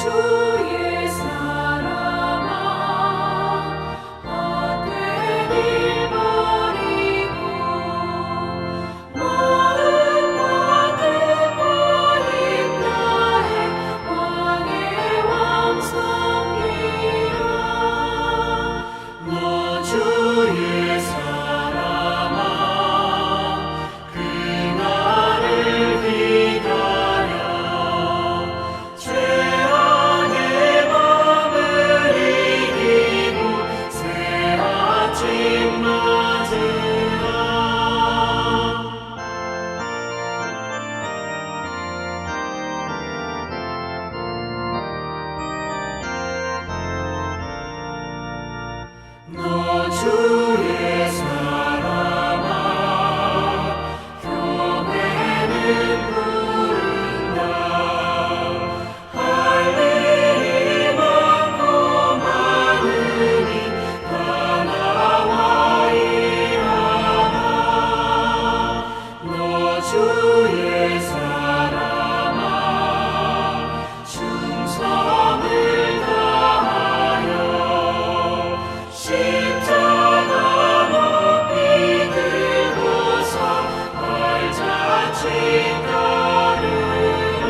주의 사랑아 헛된 일 버리고 마음 가득과 힘 다해 왕의 왕 섬기라. 너 주의 사랑아 그날을 기다려 죄악의 밤을 이기고 새 아침 맞으라. 너 주의 사랑아 교회는 부른다. 할 일이 많고 많으니 다 나와 일하라. 너 주의 사랑아 충성을 다하여 십자가 높이 들고서 발자취 따르라.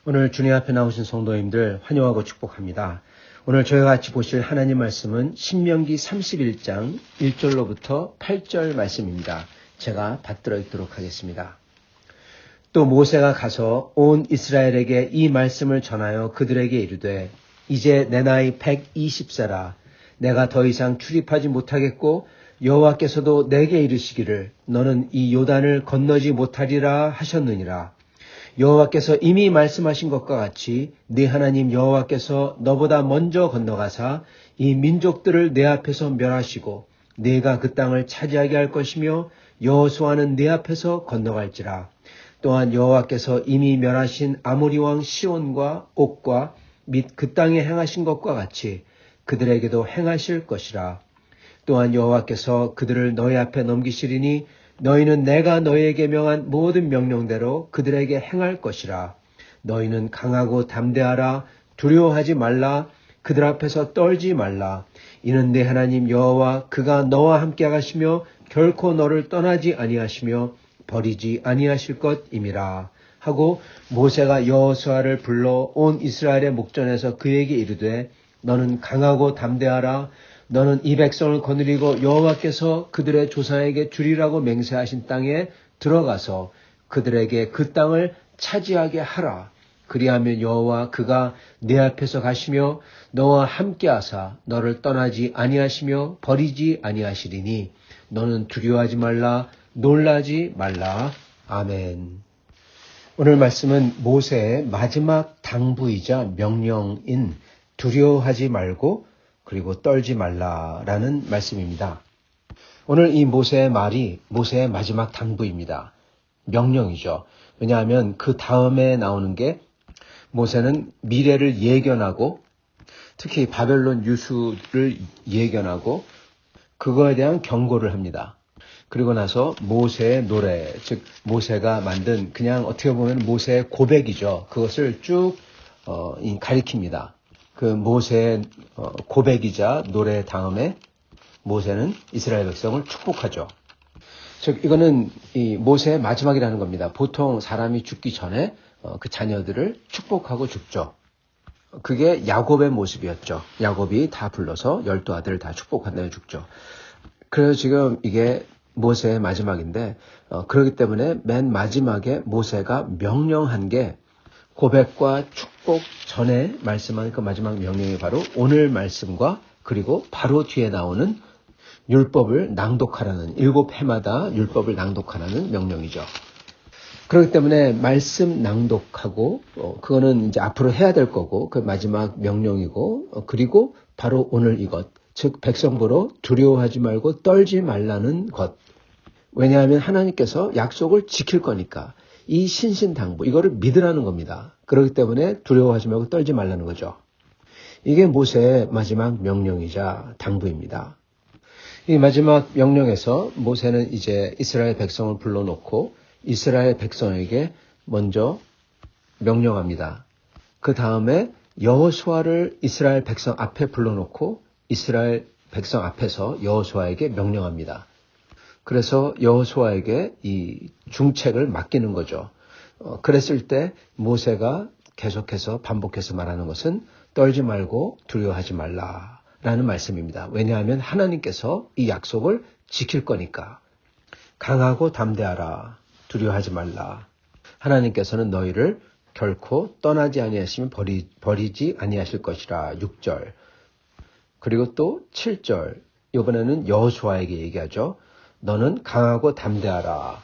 오늘 주님 앞에 나오신 성도님들 환영하고 축복합니다. 오늘 저희가 같이 보실 하나님 말씀은 신명기 31장 1절로부터 8절 말씀입니다. 제가 받들어 읽도록 하겠습니다. 또 모세가 가서 온 이스라엘에게 이 말씀을 전하여 그들에게 이르되 이제 내 나이 120세라 내가 더 이상 출입하지 못하겠고 여호와께서도 내게 이르시기를 너는 이 요단을 건너지 못하리라 하셨느니라. 여호와께서 이미 말씀하신 것과 같이 네 하나님 여호와께서 너보다 먼저 건너가사 이 민족들을 내 앞에서 멸하시고 네가 그 땅을 차지하게 할 것이며 여호수아는 네 앞에서 건너갈지라. 또한 여호와께서 이미 멸하신 아모리 왕 시온과 옥과 및 그 땅에 행하신 것과 같이 그들에게도 행하실 것이라. 또한 여호와께서 그들을 너희 앞에 넘기시리니 너희는 내가 너희에게 명한 모든 명령대로 그들에게 행할 것이라. 너희는 강하고 담대하라. 두려워하지 말라. 그들 앞에서 떨지 말라. 이는 네 하나님 여호와 그가 너와 함께 하시며 결코 너를 떠나지 아니하시며 버리지 아니하실 것임이라. 하고 모세가 여호수아를 불러 온 이스라엘의 목전에서 그에게 이르되 너는 강하고 담대하라. 너는 이 백성을 거느리고 여호와께서 그들의 조상에게 주리라고 맹세하신 땅에 들어가서 그들에게 그 땅을 차지하게 하라. 그리하면 여호와 그가 네 앞에서 가시며 너와 함께하사 너를 떠나지 아니하시며 버리지 아니하시리니 너는 두려워하지 말라. 놀라지 말라. 아멘. 오늘 말씀은 모세의 마지막 당부이자 명령인 두려워하지 말고 그리고 떨지 말라라는 말씀입니다. 오늘 이 모세의 말이 모세의 마지막 당부입니다. 명령이죠. 왜냐하면 그 다음에 나오는 게 모세는 미래를 예견하고 특히 바벨론 유수를 예견하고 그거에 대한 경고를 합니다. 그리고 나서 모세의 노래, 즉 모세가 만든 그냥 어떻게 보면 모세의 고백이죠. 그것을 쭉 가리킵니다. 그 모세의 고백이자 노래 다음에 모세는 이스라엘 백성을 축복하죠. 즉 이거는 이 모세의 마지막이라는 겁니다. 보통 사람이 죽기 전에 그 자녀들을 축복하고 죽죠. 그게 야곱의 모습이었죠. 야곱이 다 불러서 12아들을 다 축복한 다음에 죽죠. 그래서 지금 이게 모세의 마지막인데 그렇기 때문에 맨 마지막에 모세가 명령한 게 고백과 축복 전에 말씀한 그 마지막 명령이 바로 오늘 말씀과 그리고 바로 뒤에 나오는 율법을 낭독하라는 7회마다 율법을 낭독하라는 명령이죠. 그렇기 때문에 말씀 낭독하고 그거는 이제 앞으로 해야 될 거고 그 마지막 명령이고 그리고 바로 오늘 이것 즉 백성보러 두려워하지 말고 떨지 말라는 것. 왜냐하면 하나님께서 약속을 지킬 거니까 이 신신당부 이거를 믿으라는 겁니다. 그렇기 때문에 두려워하지 말고 떨지 말라는 거죠. 이게 모세의 마지막 명령이자 당부입니다. 이 마지막 명령에서 모세는 이제 이스라엘 백성을 불러놓고 이스라엘 백성에게 먼저 명령합니다. 그 다음에 여호수아를 이스라엘 백성 앞에 불러놓고 이스라엘 백성 앞에서 여호수아에게 명령합니다. 그래서 여호수아에게 이 중책을 맡기는 거죠. 그랬을 때 모세가 계속해서 반복해서 말하는 것은 떨지 말고 두려워하지 말라라는 말씀입니다. 왜냐하면 하나님께서 이 약속을 지킬 거니까. 강하고 담대하라. 두려워하지 말라. 하나님께서는 너희를 결코 떠나지 아니하시면 버리지 아니하실 것이라. 6절. 그리고 또 7절. 이번에는 여호수아에게 얘기하죠. 너는 강하고 담대하라.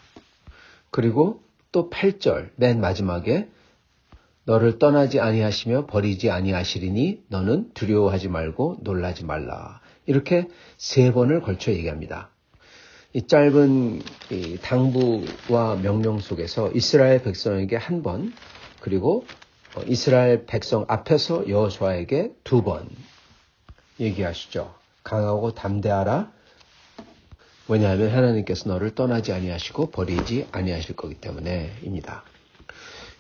그리고 또 8절 맨 마지막에 너를 떠나지 아니하시며 버리지 아니하시리니 너는 두려워하지 말고 놀라지 말라. 이렇게 3번을 걸쳐 얘기합니다. 이 짧은 이 당부와 명령 속에서 이스라엘 백성에게 1번, 그리고 이스라엘 백성 앞에서 여호수아에게 2번 얘기하시죠. 강하고 담대하라. 왜냐하면 하나님께서 너를 떠나지 아니하시고 버리지 아니하실 거기 때문에입니다.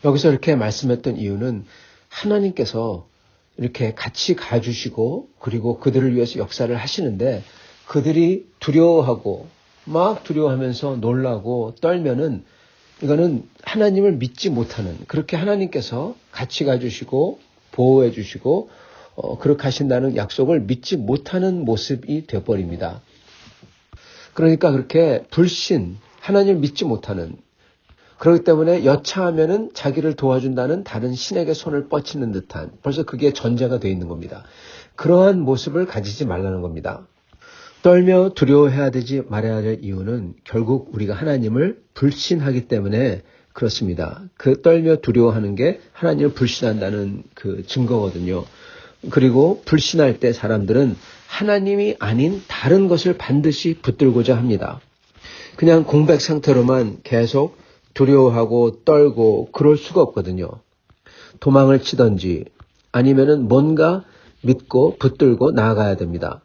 여기서 이렇게 말씀했던 이유는 하나님께서 이렇게 같이 가주시고 그리고 그들을 위해서 역사를 하시는데 그들이 두려워하고 막 두려워하면서 놀라고 떨면은 이거는 하나님을 믿지 못하는, 그렇게 하나님께서 같이 가주시고 보호해 주시고 그렇게 하신다는 약속을 믿지 못하는 모습이 되어버립니다. 그러니까 그렇게 불신, 하나님을 믿지 못하는, 그렇기 때문에 여차하면은 자기를 도와준다는 다른 신에게 손을 뻗치는 듯한, 벌써 그게 전제가 되어 있는 겁니다. 그러한 모습을 가지지 말라는 겁니다. 떨며 두려워해야 되지 말아야 될 이유는 결국 우리가 하나님을 불신하기 때문에 그렇습니다. 그 떨며 두려워하는 게 하나님을 불신한다는 그 증거거든요. 그리고 불신할 때 사람들은 하나님이 아닌 다른 것을 반드시 붙들고자 합니다. 그냥 공백 상태로만 계속 두려워하고 떨고 그럴 수가 없거든요. 도망을 치든지 아니면은 뭔가 믿고 붙들고 나아가야 됩니다.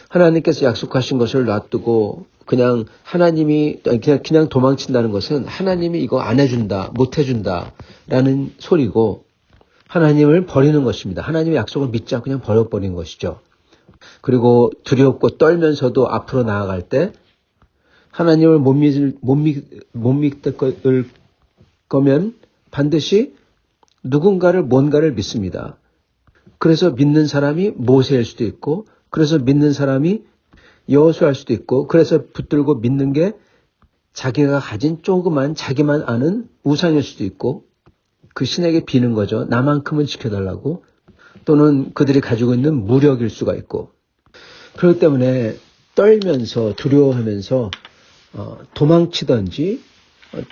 하나님께서 약속하신 것을 놔두고 그냥 하나님이 그냥 도망친다는 것은 하나님이 이거 안 해준다, 못 해준다라는 소리고 하나님을 버리는 것입니다. 하나님의 약속을 믿지 않고 그냥 버려버린 것이죠. 그리고 두렵고 떨면서도 앞으로 나아갈 때 하나님을 못 믿을 거면 반드시 누군가를 뭔가를 믿습니다. 그래서 믿는 사람이 모세일 수도 있고 그래서 믿는 사람이 여호수아일 수도 있고 그래서 붙들고 믿는 게 자기가 가진 조그만 자기만 아는 우상일 수도 있고 그 신에게 비는 거죠. 나만큼은 지켜달라고. 또는 그들이 가지고 있는 무력일 수가 있고. 그렇기 때문에 떨면서 두려워하면서 도망치든지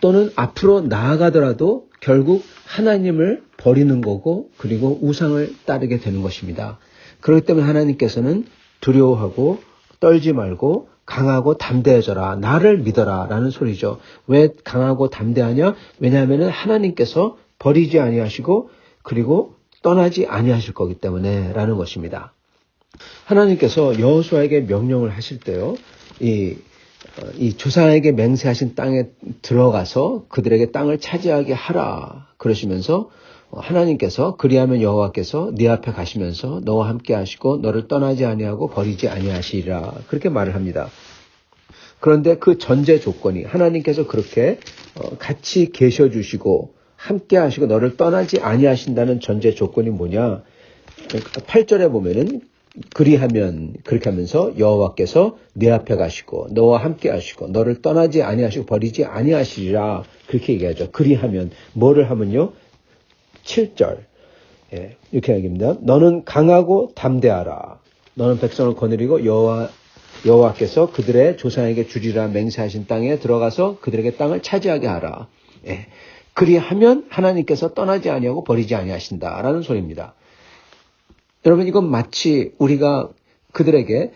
또는 앞으로 나아가더라도 결국 하나님을 버리는 거고 그리고 우상을 따르게 되는 것입니다. 그렇기 때문에 하나님께서는 두려워하고 떨지 말고 강하고 담대해져라. 나를 믿어라. 라는 소리죠. 왜 강하고 담대하냐? 왜냐하면 하나님께서 버리지 아니하시고 그리고 떠나지 아니하실 거기 때문에 라는 것입니다. 하나님께서 여호수아에게 명령을 하실 때요. 이 조상에게 맹세하신 땅에 들어가서 그들에게 땅을 차지하게 하라. 그러시면서 하나님께서 그리하면 여호와께서 네 앞에 가시면서 너와 함께 하시고 너를 떠나지 아니하고 버리지 아니하시리라. 그렇게 말을 합니다. 그런데 그 전제 조건이 하나님께서 그렇게 같이 계셔 주시고 함께 하시고 너를 떠나지 아니하신다는 전제 조건이 뭐냐? 8절에 보면은 그리하면 그렇게 하면서 여호와께서 네 앞에 가시고 너와 함께 하시고 너를 떠나지 아니하시고 버리지 아니하시리라. 그렇게 얘기하죠. 그리하면 뭐를 하면요? 7절 이렇게 얘기합니다. 너는 강하고 담대하라. 너는 백성을 거느리고 여호와께서 그들의 조상에게 주리라 맹세하신 땅에 들어가서 그들에게 땅을 차지하게 하라. 그리하면 하나님께서 떠나지 아니하고 버리지 아니하신다라는 소리입니다. 여러분 이건 마치 우리가 그들에게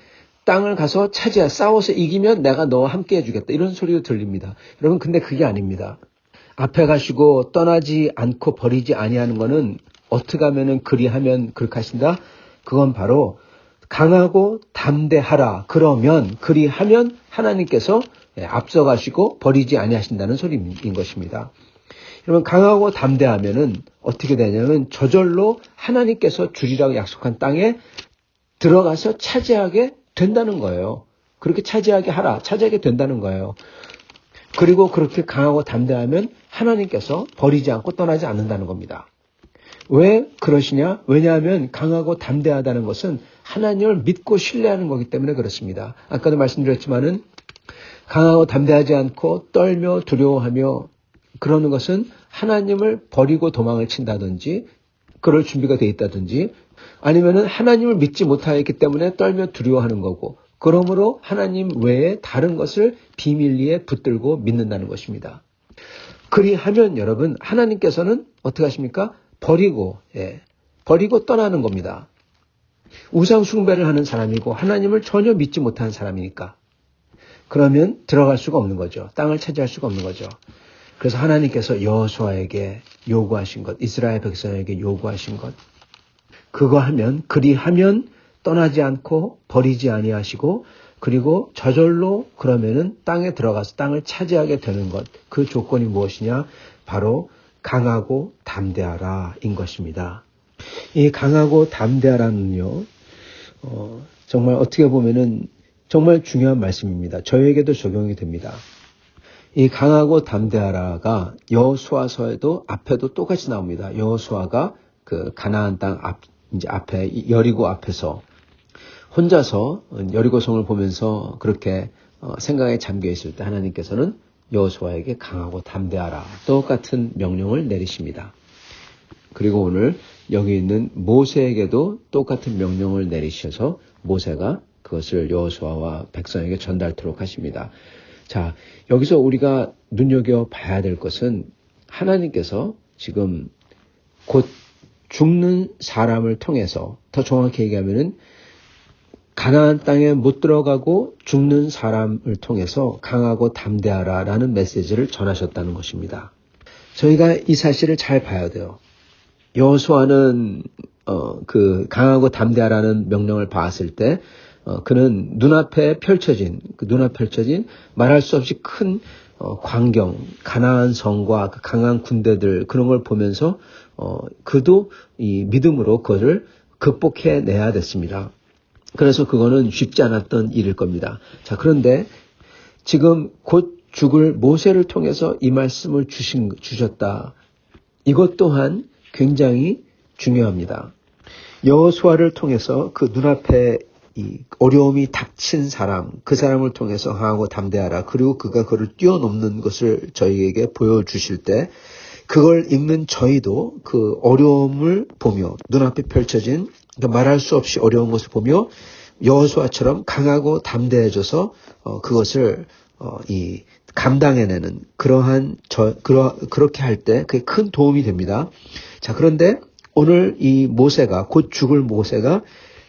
땅을 가서 싸워서 이기면 내가 너와 함께 해주겠다 이런 소리가 들립니다. 여러분 근데 그게 아닙니다. 앞에 가시고 떠나지 않고 버리지 아니하는 것은 어떻게 하면은 그리하면 그렇게 하신다? 그건 바로 강하고 담대하라. 그러면 그리하면 하나님께서 앞서가시고 버리지 아니하신다는 소리인 것입니다. 여러분 강하고 담대하면은 어떻게 되냐면 저절로 하나님께서 주리라고 약속한 땅에 들어가서 차지하게 된다는 거예요. 그렇게 차지하게 하라. 차지하게 된다는 거예요. 그리고 그렇게 강하고 담대하면 하나님께서 버리지 않고 떠나지 않는다는 겁니다. 왜 그러시냐? 왜냐하면 강하고 담대하다는 것은 하나님을 믿고 신뢰하는 거기 때문에 그렇습니다. 아까도 말씀드렸지만은 강하고 담대하지 않고 떨며 두려워하며 그러는 것은 하나님을 버리고 도망을 친다든지 그럴 준비가 돼 있다든지 아니면은 하나님을 믿지 못하였기 때문에 떨며 두려워하는 거고 그러므로 하나님 외에 다른 것을 비밀리에 붙들고 믿는다는 것입니다. 그리하면 여러분 하나님께서는 어떻게 하십니까? 버리고 떠나는 겁니다. 우상 숭배를 하는 사람이고 하나님을 전혀 믿지 못하는 사람이니까 그러면 들어갈 수가 없는 거죠. 땅을 차지할 수가 없는 거죠. 그래서 하나님께서 여호수아에게 요구하신 것, 이스라엘 백성에게 요구하신 것, 그리하면 떠나지 않고 버리지 아니하시고 그리고 저절로 그러면은 땅에 들어가서 땅을 차지하게 되는 것, 그 조건이 무엇이냐? 바로 강하고 담대하라인 것입니다. 이 강하고 담대하라는요, 정말 어떻게 보면은 정말 중요한 말씀입니다. 저에게도 적용이 됩니다. 이 강하고 담대하라가 여호수아서에도 앞에도 똑같이 나옵니다. 여호수아가 그 가나안 땅 앞에 여리고 앞에서 혼자서 여리고성을 보면서 그렇게 생각에 잠겨 있을 때 하나님께서는 여호수아에게 강하고 담대하라 똑같은 명령을 내리십니다. 그리고 오늘 여기 있는 모세에게도 똑같은 명령을 내리셔서 모세가 그것을 여호수아와 백성에게 전달토록 하십니다. 자, 여기서 우리가 눈여겨봐야 될 것은 하나님께서 지금 곧 죽는 사람을 통해서 더 정확히 얘기하면은 가나안 땅에 못 들어가고 죽는 사람을 통해서 강하고 담대하라라는 메시지를 전하셨다는 것입니다. 저희가 이 사실을 잘 봐야 돼요. 여호수아는 그 강하고 담대하라는 명령을 봤을 때 그는 눈앞에 펼쳐진 말할 수 없이 큰 광경, 가나안 성과 그 강한 군대들 그런 걸 보면서 그도 이 믿음으로 그것을 극복해내야 됐습니다. 그래서 그거는 쉽지 않았던 일일 겁니다. 자, 그런데 지금 곧 죽을 모세를 통해서 이 말씀을 주셨다. 이것 또한 굉장히 중요합니다. 여호수아를 통해서 그 눈앞에 이 어려움이 닥친 사람, 그 사람을 통해서 강하고 담대하라. 그리고 그가 그를 뛰어넘는 것을 저희에게 보여주실 때 그걸 읽는 저희도 그 어려움을 보며 눈앞에 펼쳐진 말할 수 없이 어려운 것을 보며 여호수아처럼 강하고 담대해져서 그것을 이 감당해내는 그렇게 할 때 그게 큰 도움이 됩니다. 자, 그런데 오늘 이 모세가 곧 죽을 모세가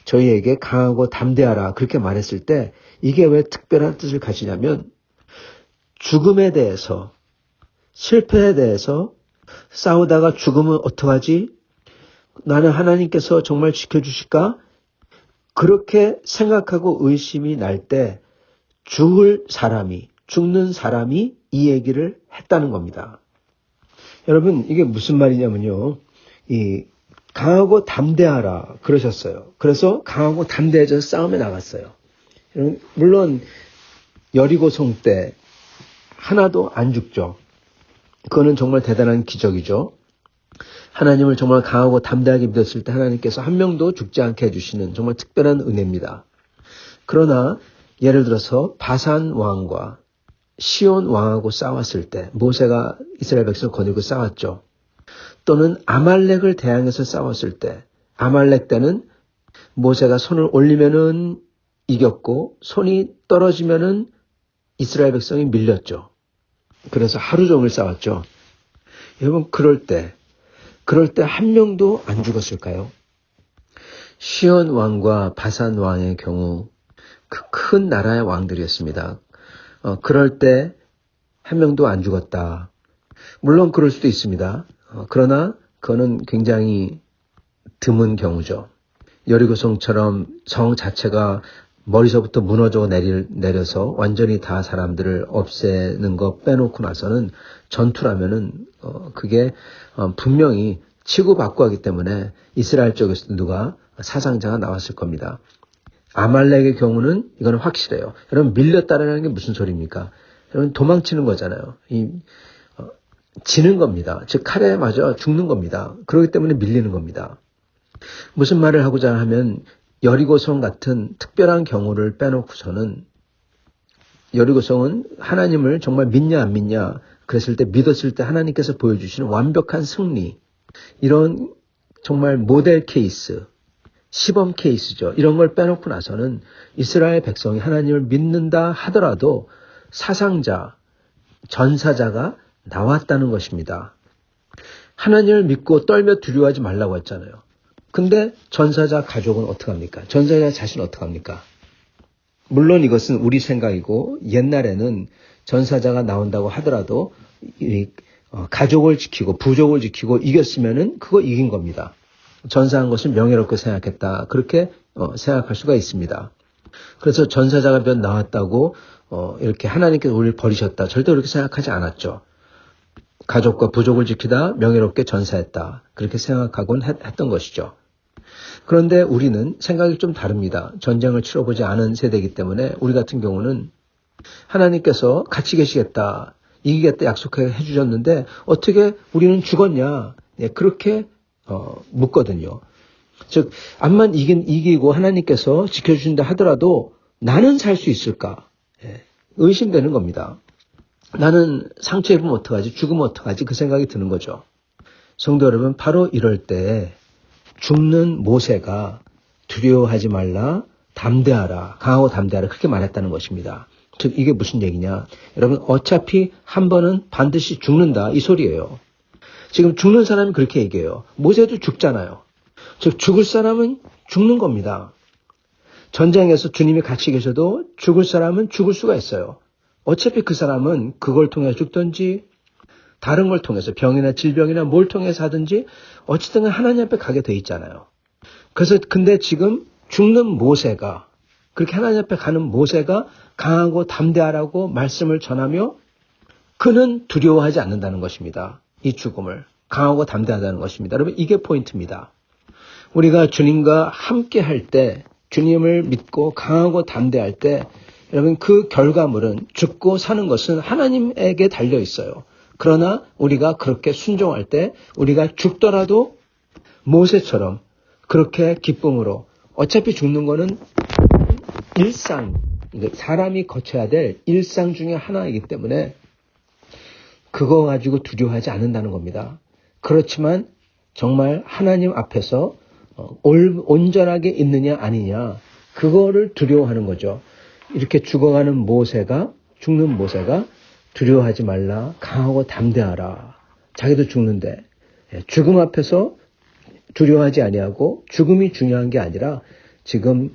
저희에게 강하고 담대하라 그렇게 말했을 때 이게 왜 특별한 뜻을 가지냐면 죽음에 대해서 실패에 대해서 싸우다가 죽으면 어떡하지? 나는 하나님께서 정말 지켜주실까? 그렇게 생각하고 의심이 날 때 죽는 사람이 이 얘기를 했다는 겁니다. 여러분 이게 무슨 말이냐면요. 이 강하고 담대하라 그러셨어요. 그래서 강하고 담대해져서 싸움에 나갔어요. 물론 여리고성 때 하나도 안 죽죠. 그거는 정말 대단한 기적이죠. 하나님을 정말 강하고 담대하게 믿었을 때 하나님께서 한 명도 죽지 않게 해주시는 정말 특별한 은혜입니다. 그러나 예를 들어서 바산 왕과 시온 왕하고 싸웠을 때 모세가 이스라엘 백성을 거느리고 싸웠죠. 또는 아말렉을 대항해서 싸웠을 때 아말렉 때는 모세가 손을 올리면은 이겼고 손이 떨어지면은 이스라엘 백성이 밀렸죠. 그래서 하루 종일 싸웠죠. 여러분 그럴 때 한 명도 안 죽었을까요? 시온 왕과 바산 왕의 경우 그 큰 나라의 왕들이었습니다. 그럴 때 한 명도 안 죽었다. 물론 그럴 수도 있습니다. 그러나 그거는 굉장히 드문 경우죠. 여리고성처럼 성 자체가 머리서부터 무너져 내려서 완전히 다 사람들을 없애는 거 빼놓고 나서는 전투라면은 그게 분명히 치고받고 하기 때문에 이스라엘 쪽에서 누가 사상자가 나왔을 겁니다. 아말렉의 경우는 이건 확실해요. 여러분 밀렸다라는 게 무슨 소리입니까? 여러분 도망치는 거잖아요. 지는 겁니다. 즉 칼에 맞아 죽는 겁니다. 그렇기 때문에 밀리는 겁니다. 무슨 말을 하고자 하면 여리고성 같은 특별한 경우를 빼놓고서는 여리고성은 하나님을 정말 믿냐 안 믿냐 그랬을 때 믿었을 때 하나님께서 보여주시는 완벽한 승리, 이런 정말 모델 케이스, 시범 케이스죠. 이런 걸 빼놓고 나서는 이스라엘 백성이 하나님을 믿는다 하더라도 사상자, 전사자가 나왔다는 것입니다. 하나님을 믿고 떨며 두려워하지 말라고 했잖아요. 근데 전사자 가족은 어떡합니까? 전사자 자신 어떡합니까? 물론 이것은 우리 생각이고 옛날에는 전사자가 나온다고 하더라도 가족을 지키고 부족을 지키고 이겼으면은 그거 이긴 겁니다. 전사한 것을 명예롭게 생각했다. 그렇게 생각할 수가 있습니다. 그래서 전사자가 몇 나왔다고 이렇게 하나님께서 우리를 버리셨다. 절대 그렇게 생각하지 않았죠. 가족과 부족을 지키다 명예롭게 전사했다. 그렇게 생각하곤 했던 것이죠. 그런데 우리는 생각이 좀 다릅니다. 전쟁을 치러보지 않은 세대이기 때문에 우리 같은 경우는 하나님께서 같이 계시겠다, 이기겠다 약속해 주셨는데 어떻게 우리는 죽었냐, 그렇게 묻거든요. 즉 암만 이기고 하나님께서 지켜주신다 하더라도 나는 살 수 있을까? 의심되는 겁니다. 나는 상처 입으면 어떡하지? 죽으면 어떡하지? 그 생각이 드는 거죠. 성도 여러분, 바로 이럴 때 죽는 모세가 두려워하지 말라, 담대하라, 강하고 담대하라, 그렇게 말했다는 것입니다. 즉 이게 무슨 얘기냐? 여러분, 어차피 한 번은 반드시 죽는다, 이 소리예요. 지금 죽는 사람이 그렇게 얘기해요. 모세도 죽잖아요. 즉 죽을 사람은 죽는 겁니다. 전쟁에서 주님이 같이 계셔도 죽을 사람은 죽을 수가 있어요. 어차피 그 사람은 그걸 통해 죽든지 다른 걸 통해서 병이나 질병이나 뭘 통해서 하든지 어쨌든 하나님 앞에 가게 돼 있잖아요. 그래서 근데 지금 죽는 모세가, 그렇게 하나님 앞에 가는 모세가 강하고 담대하라고 말씀을 전하며 그는 두려워하지 않는다는 것입니다. 이 죽음을 강하고 담대하다는 것입니다. 여러분, 이게 포인트입니다. 우리가 주님과 함께 할 때, 주님을 믿고 강하고 담대할 때 여러분, 그 결과물은 죽고 사는 것은 하나님에게 달려 있어요. 그러나 우리가 그렇게 순종할 때 우리가 죽더라도 모세처럼 그렇게 기쁨으로, 어차피 죽는 거는 일상, 사람이 거쳐야 될 일상 중에 하나이기 때문에 그거 가지고 두려워하지 않는다는 겁니다. 그렇지만 정말 하나님 앞에서 온전하게 있느냐 아니냐, 그거를 두려워하는 거죠. 이렇게 죽어가는 모세가, 죽는 모세가 두려워하지 말라, 강하고 담대하라. 자기도 죽는데 죽음 앞에서 두려워하지 아니하고, 죽음이 중요한 게 아니라 지금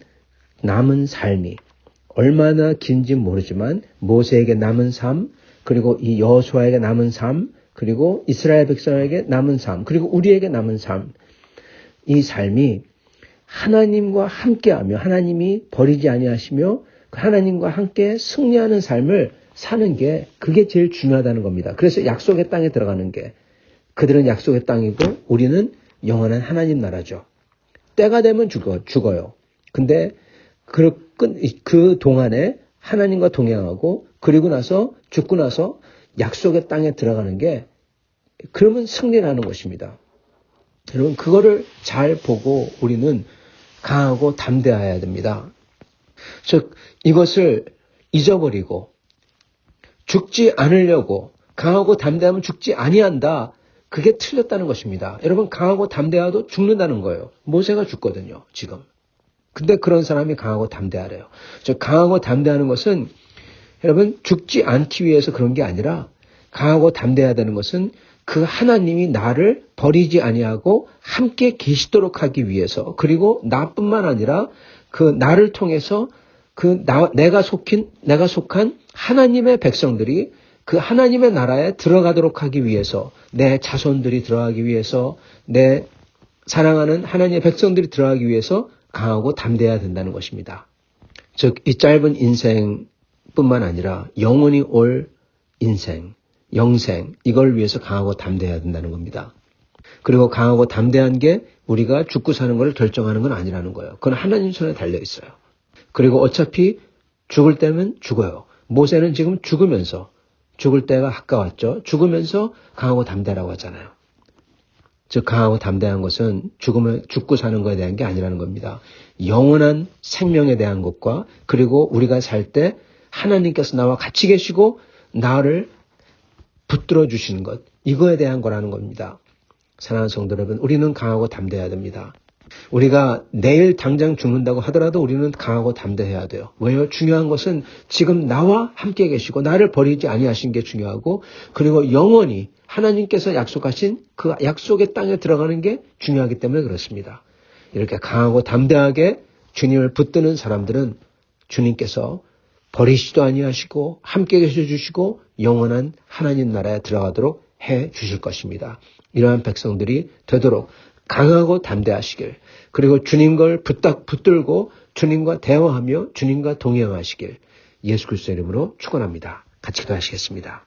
남은 삶이 얼마나 긴지 모르지만 모세에게 남은 삶, 그리고 이 여호수아에게 남은 삶, 그리고 이스라엘 백성에게 남은 삶, 그리고 우리에게 남은 삶, 이 삶이 하나님과 함께하며 하나님이 버리지 아니하시며 하나님과 함께 승리하는 삶을 사는 게, 그게 제일 중요하다는 겁니다. 그래서 약속의 땅에 들어가는 게, 그들은 약속의 땅이고 우리는 영원한 하나님 나라죠. 때가 되면 죽어요. 근데 그 동안에 하나님과 동행하고, 그리고 나서 죽고 나서 약속의 땅에 들어가는 게, 그러면 승리라는 것입니다. 여러분, 그거를 잘 보고 우리는 강하고 담대해야 됩니다. 즉 이것을 잊어버리고 죽지 않으려고 강하고 담대하면 죽지 아니한다, 그게 틀렸다는 것입니다. 여러분, 강하고 담대하도 죽는다는 거예요. 모세가 죽거든요, 지금. 근데 그런 사람이 강하고 담대하래요. 즉 강하고 담대하는 것은 여러분, 죽지 않기 위해서 그런 게 아니라, 강하고 담대하다는 것은 그 하나님이 나를 버리지 아니하고 함께 계시도록 하기 위해서, 그리고 나뿐만 아니라 그 나를 통해서 내가 속한 하나님의 백성들이 그 하나님의 나라에 들어가도록 하기 위해서, 내 자손들이 들어가기 위해서, 내 사랑하는 하나님의 백성들이 들어가기 위해서 강하고 담대해야 된다는 것입니다. 즉, 이 짧은 인생뿐만 아니라 영원히 올 인생, 영생, 이걸 위해서 강하고 담대해야 된다는 겁니다. 그리고 강하고 담대한 게 우리가 죽고 사는 걸 결정하는 건 아니라는 거예요. 그건 하나님 손에 달려 있어요. 그리고 어차피 죽을 때면 죽어요. 모세는 지금 죽으면서, 죽을 때가 가까웠죠. 죽으면서 강하고 담대라고 하잖아요. 즉 강하고 담대한 것은 죽고 사는 것에 대한 게 아니라는 겁니다. 영원한 생명에 대한 것과 그리고 우리가 살 때 하나님께서 나와 같이 계시고 나를 붙들어 주시는 것, 이거에 대한 거라는 겁니다. 사랑하는 성도 여러분, 우리는 강하고 담대해야 됩니다. 우리가 내일 당장 죽는다고 하더라도 우리는 강하고 담대해야 돼요. 왜요? 중요한 것은 지금 나와 함께 계시고 나를 버리지 아니하신 게 중요하고 그리고 영원히 하나님께서 약속하신 그 약속의 땅에 들어가는 게 중요하기 때문에 그렇습니다. 이렇게 강하고 담대하게 주님을 붙드는 사람들은 주님께서 버리시도 아니하시고 함께 계셔 주시고 영원한 하나님 나라에 들어가도록 해 주실 것입니다. 이러한 백성들이 되도록 강하고 담대하시길 그리고 주님을 붙들고 주님과 대화하며 주님과 동행하시길 예수 그리스도의 이름으로 축원합니다. 같이 기도하시겠습니다.